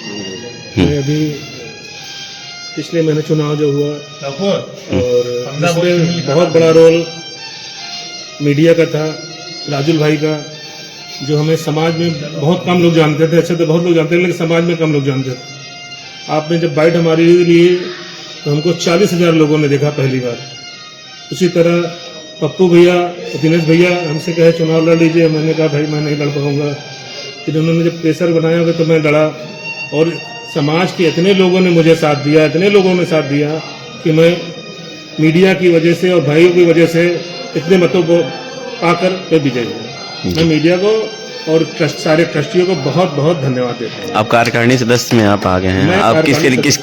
मैं अभी पिछले महीने चुनाव जो हुआ और इसमें बहुत बड़ा रोल मीडिया का था, राजुल भाई का, जो हमें समाज में बहुत कम लोग जानते थे। ऐसे तो बहुत लोग जानते थे लेकिन समाज में कम लोग जानते थे। आपने जब बाइट हमारी लिए तो हमको 40,000 लोगों ने देखा पहली बार। उसी तरह पप्पू भैया, दिनेश भैया हमसे कहे चुनाव लड़ लीजिए। मैंने कहा भाई मैं नहीं लड़ पाऊंगा। फिर उन्होंने जब प्रेशर बनाया तो मैं लड़ा और समाज के इतने लोगों ने मुझे साथ दिया, इतने लोगों ने साथ दिया कि मैं मीडिया की वजह से और भाइयों की वजह से इतने मतों को पाकर मैं विजय हुआ। मैं मीडिया को और सारे ट्रस्टियों को बहुत बहुत धन्यवाद देता हूँ। आप कार्यकारिणी सदस्य में आप आ गए हैं, आप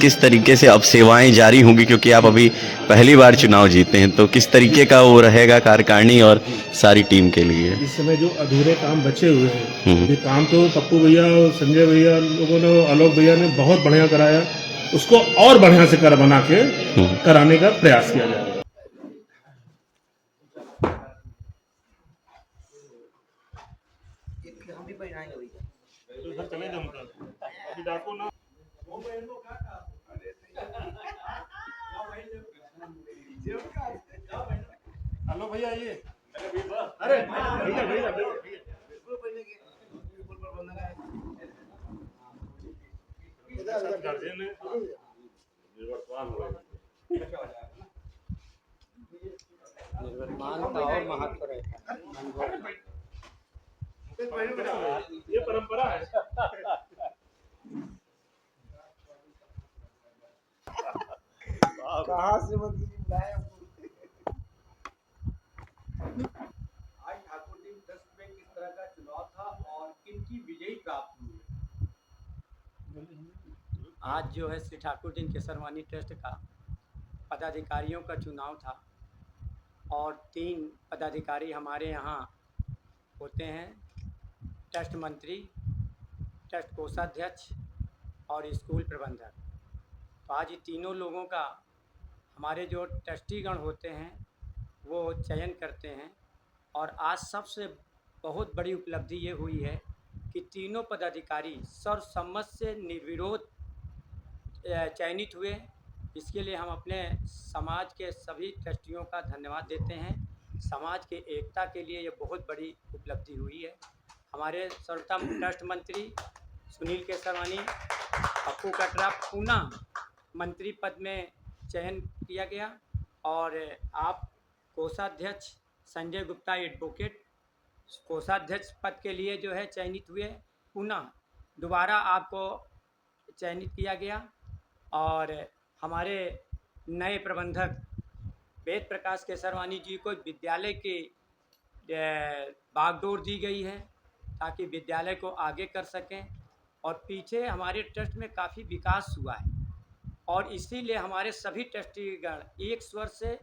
किस तरीके से अब सेवाएं जारी होंगी, क्योंकि आप अभी पहली बार चुनाव जीते हैं, तो किस तरीके का वो रहेगा कार्यकारिणी और सारी टीम के लिए? इस समय जो अधूरे काम बचे हुए हैं, ये काम तो पप्पू भैया और संजय भैया लोगों ने, आलोक भैया ने बहुत बढ़िया कराया, उसको और बढ़िया से बना के कराने का प्रयास किया जाएगा। हेलो भैया आइए। अरे भैया भैया गार्जियन है निर्वर्तमान और महत्व रहता है, ये परंपरा है। कहाँ से बुलाया? आज ठाकुर जी ट्रस्ट में किस तरह का चुनाव था और किनकी विजयी प्राप्त हुई? आज जो है श्री ठाकुर जी केसरवानी ट्रस्ट का पदाधिकारियों का चुनाव था और 3 पदाधिकारी हमारे यहाँ होते हैं, ट्रस्ट मंत्री, ट्रस्ट कोषाध्यक्ष और स्कूल प्रबंधक। तो आज ये तीनों लोगों का हमारे जो ट्रस्टीगण होते हैं वो चयन करते हैं और आज सबसे बहुत बड़ी उपलब्धि ये हुई है कि तीनों पदाधिकारी सर्वसम्मत से निर्विरोध चयनित हुए। इसके लिए हम अपने समाज के सभी ट्रस्टियों का धन्यवाद देते हैं। समाज के एकता के लिए ये बहुत बड़ी उपलब्धि हुई है। हमारे सर्वोत्तम ट्रस्ट मंत्री सुनील केसरवानी, पप्पू कटरा पुनः मंत्री पद में चयन किया गया और आप कोषाध्यक्ष संजय गुप्ता एडवोकेट कोषाध्यक्ष पद के लिए जो है चयनित हुए, पुनः दोबारा आपको चयनित किया गया और हमारे नए प्रबंधक वेद प्रकाश केसरवानी जी को विद्यालय की बागडोर दी गई है ताकि विद्यालय को आगे कर सकें और पीछे हमारे ट्रस्ट में काफ़ी विकास हुआ है और इसीलिए हमारे सभी ट्रस्टीगण एक स्वर से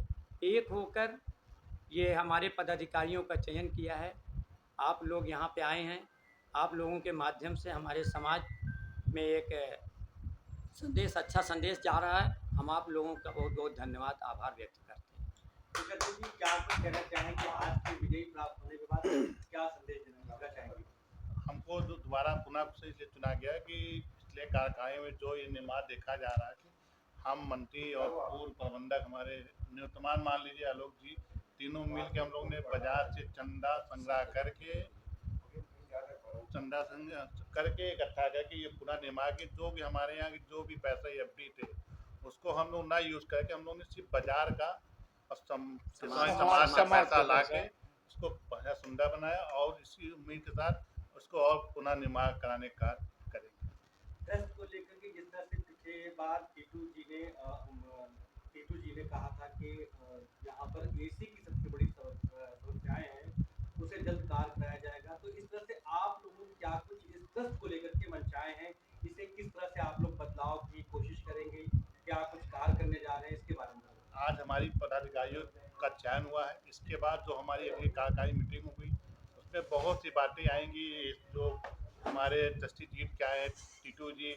एक होकर ये हमारे पदाधिकारियों का चयन किया है। आप लोग यहाँ पे आए हैं, आप लोगों के माध्यम से हमारे समाज में एक संदेश, अच्छा संदेश जा रहा है। हम आप लोगों का बहुत बहुत धन्यवाद, आभार व्यक्त करते हैं। जी क्या कुछ कहना चाहेंगे आज की विजयी प्राप्त होने के बाद, क्या संदेश देना चाहेंगे? हमको दोबारा पुनः से इसलिए चुना गया कि पिछले कार्यकाल में जो ये निर्माण देखा जा रहा है कि हम मंत्री और पूर्व प्रबंधक हमारे निवर्तमान मान लीजिए आलोक जी, तीनों मिल के हम लोग ने बाजार से चंदा संग्रह करके इकट्ठा करके ये पूरा निर्माण के जो भी हमारे यहाँ के जो भी पैसे एफडी थे उसको हम लोग ना यूज करके हम लोग ने सिर्फ बाजार का समाज का पैसा ला के उसको सुंदर बनाया और इसी उम्मीद के साथ उसको और पुनः निर्माण कराने का करेंगे। ट्रस्ट को लेकर के जिस तरह से पिछले बार टीटू जी ने कहा था कि यहाँ पर एसी की सबसे बड़ी समस्याएं हैं, उसे जल्द कार्य कराया जाएगा, तो इस तरह से आप लोगों क्या कुछ इस ट्रस्ट को लेकर के मंशाएं हैं, इसे किस तरह से आप लोग बदलाव की कोशिश करेंगे, क्या कुछ कार्य करने जा रहे हैं, इसके बारे में? आज हमारी पदाधिकारियों का चयन हुआ है, इसके बाद जो हमारी अगली कार्यकारी मीटिंग हुई उसमें बहुत सी बातें आएंगी। जो हमारे ट्रस्टी चीफ क्या है टीटू जी,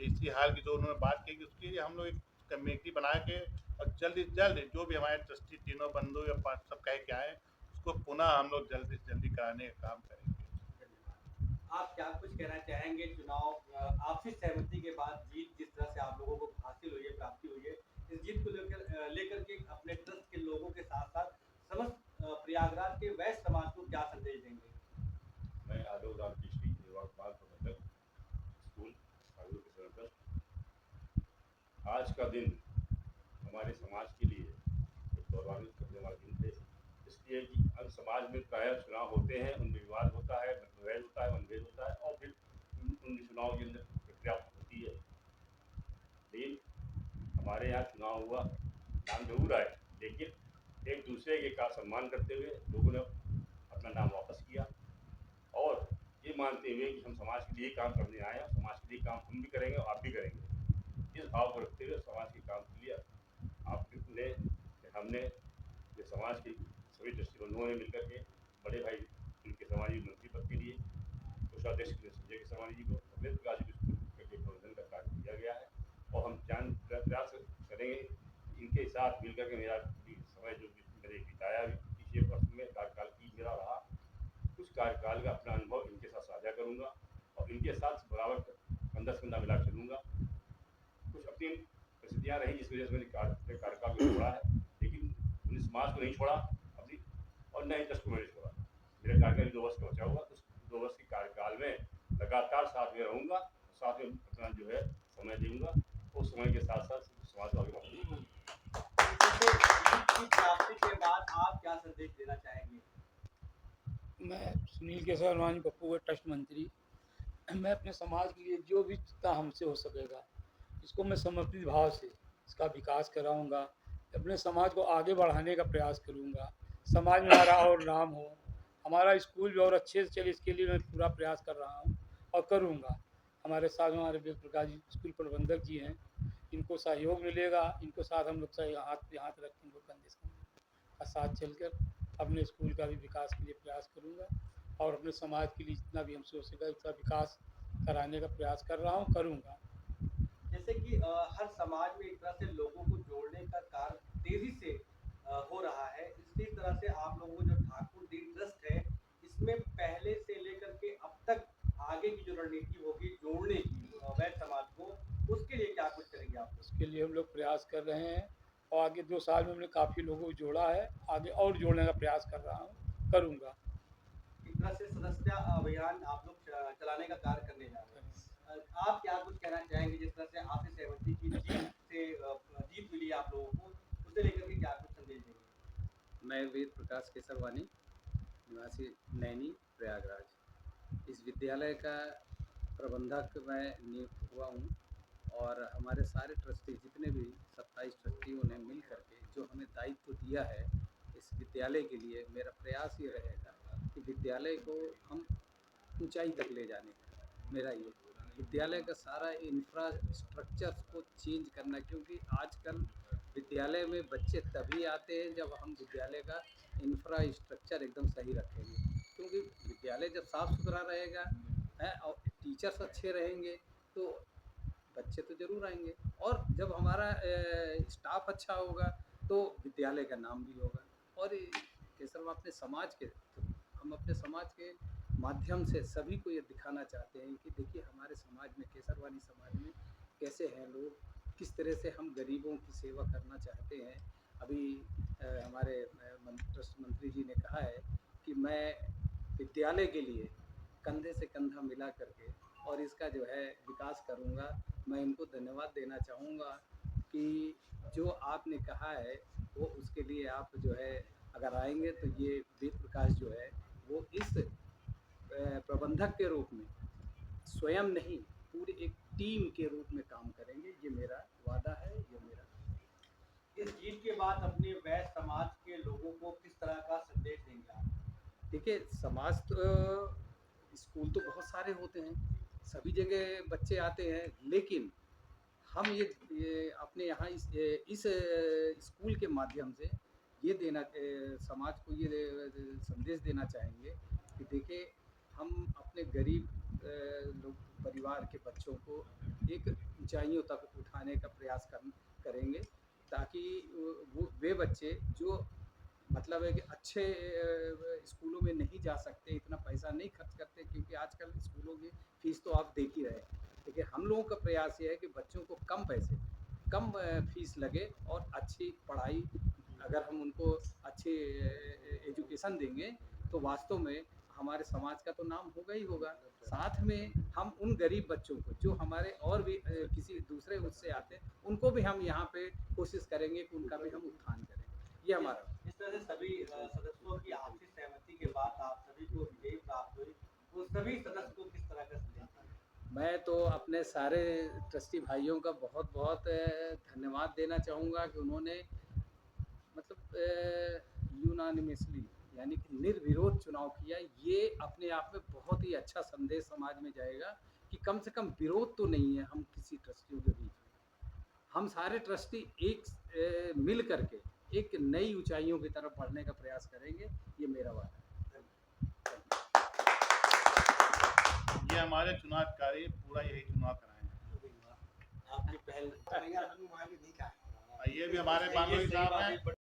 इसी हाल की जो उन्होंने बात की उसके लिए हम लोग एक कमेटी बना के और जल्दी जल्द जो भी हमारे ट्रस्टी तीनों बंधु या पाँच सब कह के आए उसको पुनः हम लोग जल्दी से जल्दी कराने का काम करेंगे। आप क्या कुछ कहना चाहेंगे चुनाव आपसी सहमति के आज का दिन हमारे समाज के लिए एक गौरवान्वित करने वाला दिन है, इसलिए कि हम समाज में प्रायः चुनाव होते हैं, उनमें विवाद होता है, मतभेद होता है, मनभेद होता है और फिर उन चुनाव के अंदर प्रक्रिया होती है। लेकिन हमारे यहाँ चुनाव हुआ, नाम जरूर आए, लेकिन एक दूसरे के का सम्मान करते हुए लोगों ने अपना नाम वापस किया और ये मानते हुए कि हम समाज के लिए काम करने आए हैं, समाज के लिए काम हम भी करेंगे और आप भी करेंगे। इस भाव को रखते हुए समाज के काम के लिए आपने हमने ये समाज के सभी दृष्टिबंधुओं ने मिलकर के बड़े भाई उनके समाजी मंत्री पद के लिए कोषाध्यक्ष संजय केसरवानी जी को अमृत प्रकाश जी को करके प्रबंधन का कार्य दिया गया है और हम प्रयास करेंगे इनके साथ मिलकर के मेरा समय जो मेरे बिताया पिछले वर्ष में कार्यकाल की मेरा रहा, कुछ कार्यकाल का अपना अनुभव इनके साथ साझा करूंगा और इनके साथ बराबर कंधा से कंधा मिला चलूंगा। कुछ अपनी परिस्थितियाँ रही जिस वजह से मैंने कार्यकाल को छोड़ा है, लेकिन मैंने समाज को नहीं छोड़ा अपनी और न ही ट्रस्ट को मैंने छोड़ा। मेरा कार्यकाल 2 वर्ष का बचा हुआ, उस 2 वर्ष के कार्यकाल में लगातार साथ में रहूंगा, साथ में अपना जो है समय दूंगा, उस समय के साथ साथ समाज को आगे बढ़ाऊंगा। प्राप्ति के बाद आप क्या संदेश देना चाहेंगे? मैं सुनील केसरवानी पप्पू का ट्रस्ट मंत्री, मैं अपने समाज के लिए जो भी जितना हमसे हो सकेगा इसको मैं समर्पित भाव से इसका विकास कराऊंगा, अपने समाज को आगे बढ़ाने का प्रयास करूंगा, समाज में हमारा और नाम हो, हमारा स्कूल भी और अच्छे से चले इसके लिए मैं पूरा प्रयास कर रहा हूं और करूंगा। हमारे साथ हमारे वेद प्रकाश जी स्कूल प्रबंधक जी हैं, इनको सहयोग मिलेगा, इनको साथ हम लोग हाथ पे हाथ रख के इनको कंधे से कंधे और साथ चलकर अपने स्कूल का भी विकास के लिए प्रयास करूंगा और अपने समाज के लिए जितना भी हमसे हो सकेगा इसका विकास कराने का प्रयास कर रहा हूँ, करूँगा। जैसे कि हर समाज में एक तरह से लोगों को जोड़ने का कार्य तेजी से हो रहा है, इसी तरह से आप लोगों को जो ठाकुर दीन ट्रस्ट है इसमें पहले से लेकर के अब तक आगे की जो रणनीति होगी जोड़ने की वैश्य समाज को, उसके लिए क्या कुछ करेंगे आप? उसके लिए हम लोग प्रयास कर रहे हैं और आगे 2 साल में हमने काफ़ी लोगों को जोड़ा है, आगे और जोड़ने का प्रयास कर रहा हूँ, करूँगा। एक तरह से सदस्यता अभियान आप लोग चलाने का कार्य करने जा रहे हैं। आप क्या कुछ कहना चाहेंगे जिस तरह से आपसे सहमति की जीत मिली आप लोगों को, उसे लेकर के क्या कुछ संदेश देंगे? मैं वेद प्रकाश केसरवानी, निवासी नैनी प्रयागराज, इस विद्यालय का प्रबंधक मैं नियुक्त हुआ हूँ और हमारे सारे ट्रस्टी जितने भी 27 ट्रस्टियों ने मिल करके जो हमें दायित्व दिया है इस विद्यालय के लिए, मेरा प्रयास ये रहेगा कि विद्यालय को हम ऊंचाई तक ले जाने का मेरा ये विद्यालय का सारा इंफ्रास्ट्रक्चर को चेंज करना, क्योंकि आजकल विद्यालय में बच्चे तभी आते हैं जब हम विद्यालय का इंफ्रास्ट्रक्चर एकदम सही रखेंगे, क्योंकि विद्यालय जब साफ़ सुथरा रहेगा है और टीचर्स अच्छे रहेंगे तो बच्चे तो ज़रूर आएंगे और जब हमारा स्टाफ अच्छा होगा तो विद्यालय का नाम भी होगा। और केसरवा अपने समाज के हम अपने समाज के माध्यम से सभी को ये दिखाना चाहते हैं कि देखिए हमारे समाज में, केसरवानी समाज में कैसे हैं लोग, किस तरह से हम गरीबों की सेवा करना चाहते हैं। अभी हमारे ट्रस्ट मंत्री जी ने कहा है कि मैं विद्यालय के लिए कंधे से कंधा मिला करके और इसका जो है विकास करूँगा। मैं इनको धन्यवाद देना चाहूँगा कि जो आपने कहा है वो उसके लिए आप जो है अगर आएंगे तो ये वेद प्रकाश जो है वो इस प्रबंधक के रूप में स्वयं नहीं पूरी एक टीम के रूप में काम करेंगे, ये मेरा वादा है, ये मेरा। इस जीत के बाद अपने वैश्य समाज के लोगों को किस तरह का संदेश देंगे आप? देखिए समाज तो स्कूल तो बहुत सारे होते हैं, सभी जगह बच्चे आते हैं, लेकिन हम ये अपने यहाँ इस स्कूल के माध्यम से ये देना समाज को ये संदेश देना चाहेंगे कि देखिए हम अपने गरीब लोग परिवार के बच्चों को एक ऊंचाइयों तक उठाने का प्रयास करेंगे ताकि वे बच्चे जो मतलब है कि अच्छे स्कूलों में नहीं जा सकते, इतना पैसा नहीं खर्च करते, क्योंकि आजकल स्कूलों की फ़ीस तो आप देख ही रहे हैं। देखिए हम लोगों का प्रयास ये है कि बच्चों को कम पैसे, कम फीस लगे और अच्छी पढ़ाई, अगर हम उनको अच्छी एजुकेशन देंगे तो वास्तव में हमारे समाज का तो नाम होगा ही होगा। साथ में हम उन गरीब बच्चों को जो हमारे और भी किसी दूसरे उससे आते हैं, उनको भी हम यहाँ पे कोशिश करेंगे कि उनका भी हम उत्थान करें। ये हमारा जिस तरह से सभी सदस्यों की आपसी सहमति के बाद आप सभी को विजयी प्राप्त हुई, तो सभी सदस्य को किस तरह का संदेश देंगे? मैं तो अपने सारे ट्रस्टी भाइयों का बहुत बहुत धन्यवाद देना चाहूँगा कि उन्होंने मतलब यूनानिमसली यानी कि निर्विरोध चुनाव किया। ये अपने आप में बहुत ही अच्छा संदेश समाज में जाएगा कि कम से कम विरोध तो नहीं है हम किसी ट्रस्टियों के बीच में। हम सारे ट्रस्टी एक मिल करके एक नई ऊंचाइयों की तरफ बढ़ने का प्रयास करेंगे। ये मेरा वादा है। ये हमारे चुनाव कार्य पूरा यही चुनाव कराएंगे। आपकी पहल ये भी हमारे बानोई साहब हैं।